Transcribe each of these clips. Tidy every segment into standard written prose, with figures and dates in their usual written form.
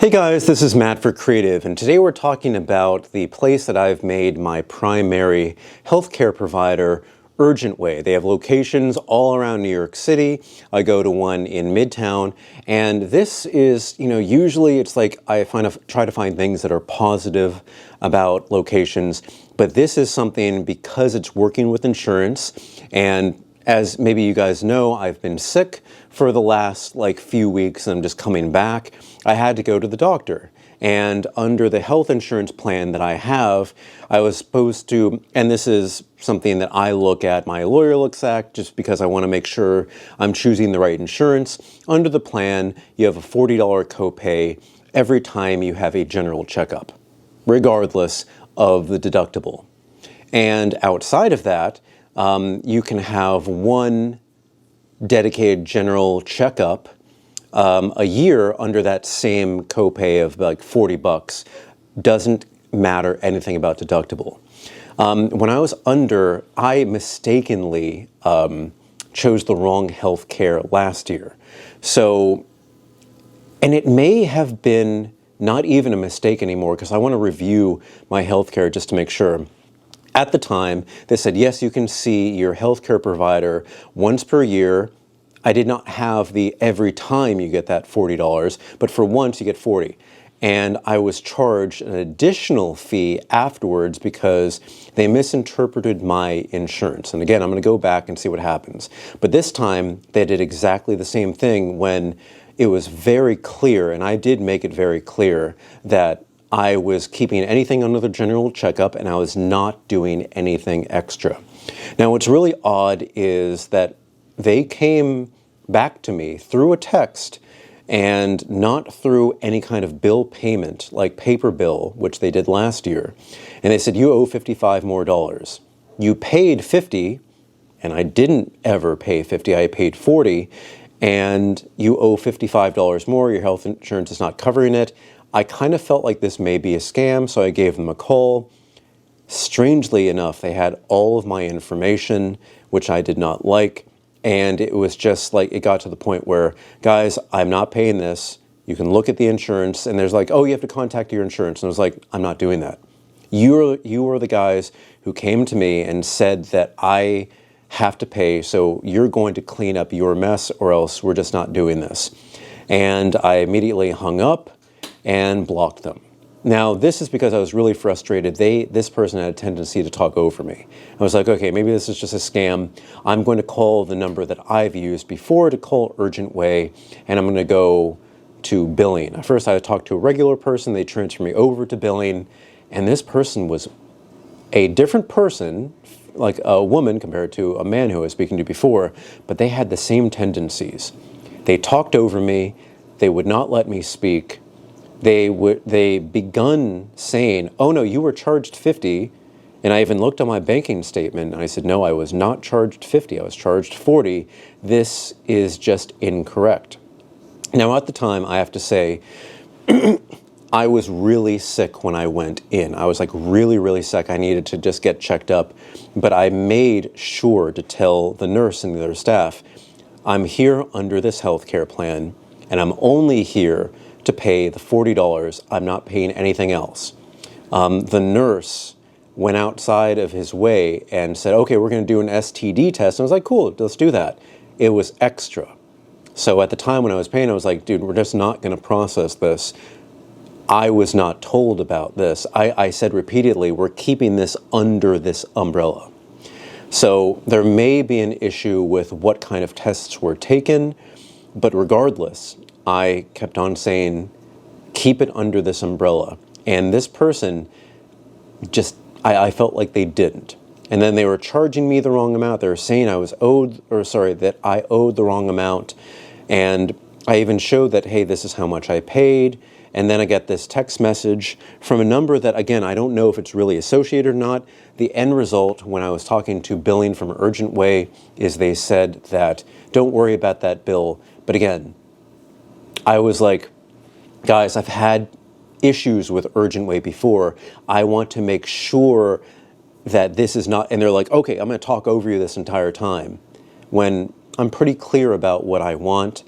Hey guys, this is Matt for Creative, and today we're talking about the place that I've made my primary healthcare provider, Urgentway. They have locations all around New York City. I go to one in Midtown, and this is, usually it's like try to find things that are positive about locations, but this is something because it's working with insurance, and as maybe you guys know, I've been sick for the last few weeks and I'm just coming back. I had to go to the doctor. And under the health insurance plan that I have, I was supposed to, and this is something that I look at, my lawyer looks at, just because I want to make sure I'm choosing the right insurance. Under the plan, you have a $40 copay every time you have a general checkup, regardless of the deductible. And outside of that, you can have one dedicated general checkup a year under that same copay of like $40. Doesn't matter anything about deductible. When I was under, I mistakenly chose the wrong health care last year. So, and it may have been not even a mistake anymore because I want to review my health care just to make sure. At the time, they said, yes, you can see your healthcare provider once per year. I did not have the every time you get that $40, but for once you get $40. And I was charged an additional fee afterwards because they misinterpreted my insurance. And again, I'm going to go back and see what happens. But this time, they did exactly the same thing when it was very clear, and I did make it very clear, that I was keeping anything under the general checkup and I was not doing anything extra. Now, what's really odd is that they came back to me through a text and not through any kind of bill payment, like paper bill, which they did last year. And they said, you owe $55 more. You paid $50, and I didn't ever pay $50, I paid $40, and you owe $55 more, your health insurance is not covering it. I kind of felt like this may be a scam, so I gave them a call. Strangely enough, they had all of my information, which I did not like, and it was just like, it got to the point where, guys, I'm not paying this. You can look at the insurance, and there's like, oh, you have to contact your insurance. And I was like, I'm not doing that. You are the guys who came to me and said that I have to pay, so you're going to clean up your mess, or else we're just not doing this. And I immediately hung up and blocked them. Now, this is because I was really frustrated. This person had a tendency to talk over me. I was like, okay, maybe this is just a scam. I'm going to call the number that I've used before to call Urgentway, and I'm going to go to billing. At first, I talked to a regular person. They transferred me over to billing, and this person was a different person, like a woman compared to a man who I was speaking to before, but they had the same tendencies. They talked over me. They would not let me speak. They begun saying, oh no, you were charged $50, and I even looked on my banking statement and I said, no, I was not charged $50, I was charged $40. This is just incorrect. Now at the time, I have to say, I was really sick when I went in. I was like really, really sick. I needed to just get checked up, but I made sure to tell the nurse and the other staff, I'm here under this healthcare plan, and I'm only here to pay the $40. I'm not paying anything else. The nurse went outside of his way and said, okay, we're going to do an STD test. And I was like, cool, let's do that. It was extra. So at the time when I was paying, I was like, dude, we're just not going to process this. I was not told about this. I said repeatedly, we're keeping this under this umbrella. So there may be an issue with what kind of tests were taken, but regardless, I kept on saying, keep it under this umbrella. And this person just, I felt like they didn't. And then they were charging me the wrong amount. They were saying that I owed the wrong amount. And I even showed that, hey, this is how much I paid. And then I get this text message from a number that, again, I don't know if it's really associated or not. The end result, when I was talking to billing from Urgentway, is they said that, don't worry about that bill. But again, I was like, guys, I've had issues with Urgentway before. I want to make sure that this is not, and they're like, okay, I'm going to talk over you this entire time, when I'm pretty clear about what I want.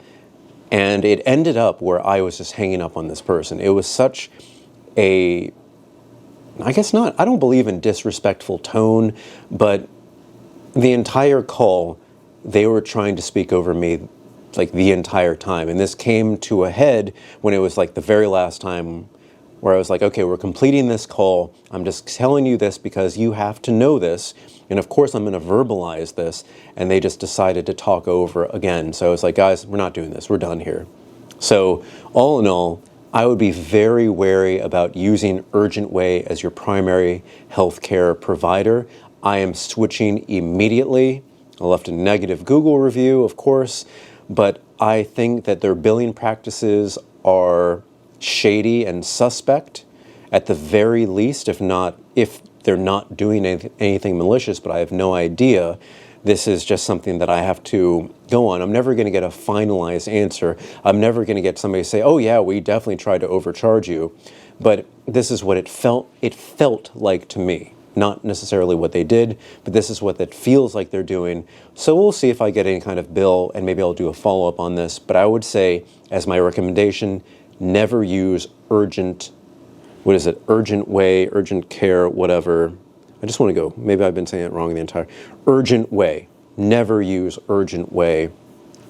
And it ended up where I was just hanging up on this person. It was such a, I guess not, I don't believe in disrespectful tone, but the entire call, they were trying to speak over me like the entire time. And this came to a head when it was like the very last time where I was like, okay, we're completing this call. I'm just telling you this because you have to know this. And of course, I'm going to verbalize this. And they just decided to talk over again. So I was like, guys, we're not doing this. We're done here. So all in all, I would be very wary about using Urgentway as your primary healthcare provider. I am switching immediately. I left a negative Google review, of course, but I think that their billing practices are shady and suspect at the very least, if they're not doing anything malicious, but I have no idea. This is just something that I have to go on. I'm never going to get a finalized answer. I'm never going to get somebody to say, oh yeah, we definitely tried to overcharge you. But this is what it felt like to me. Not necessarily what they did, but this is what it feels like they're doing. So we'll see if I get any kind of bill, and maybe I'll do a follow-up on this. But I would say, as my recommendation, never use Urgentway, Urgent Care, whatever. I just want to go. Maybe I've been saying it wrong the entire. Urgentway. Never use Urgentway.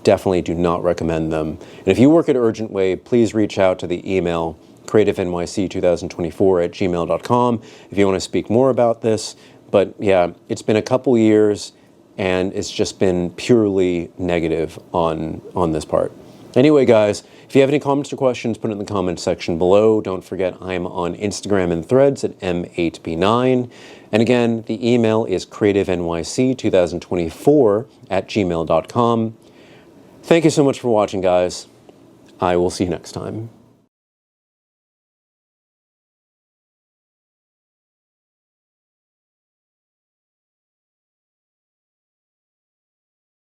Definitely do not recommend them. And if you work at Urgentway, please reach out to the email creativenyc2024@gmail.com if you want to speak more about this. But yeah, it's been a couple years and it's just been purely negative on this part. Anyway, guys, if you have any comments or questions, put it in the comments section below. Don't forget, I'm on Instagram and Threads at M8B9. And again, the email is creativenyc2024@gmail.com. Thank you so much for watching, guys. I will see you next time.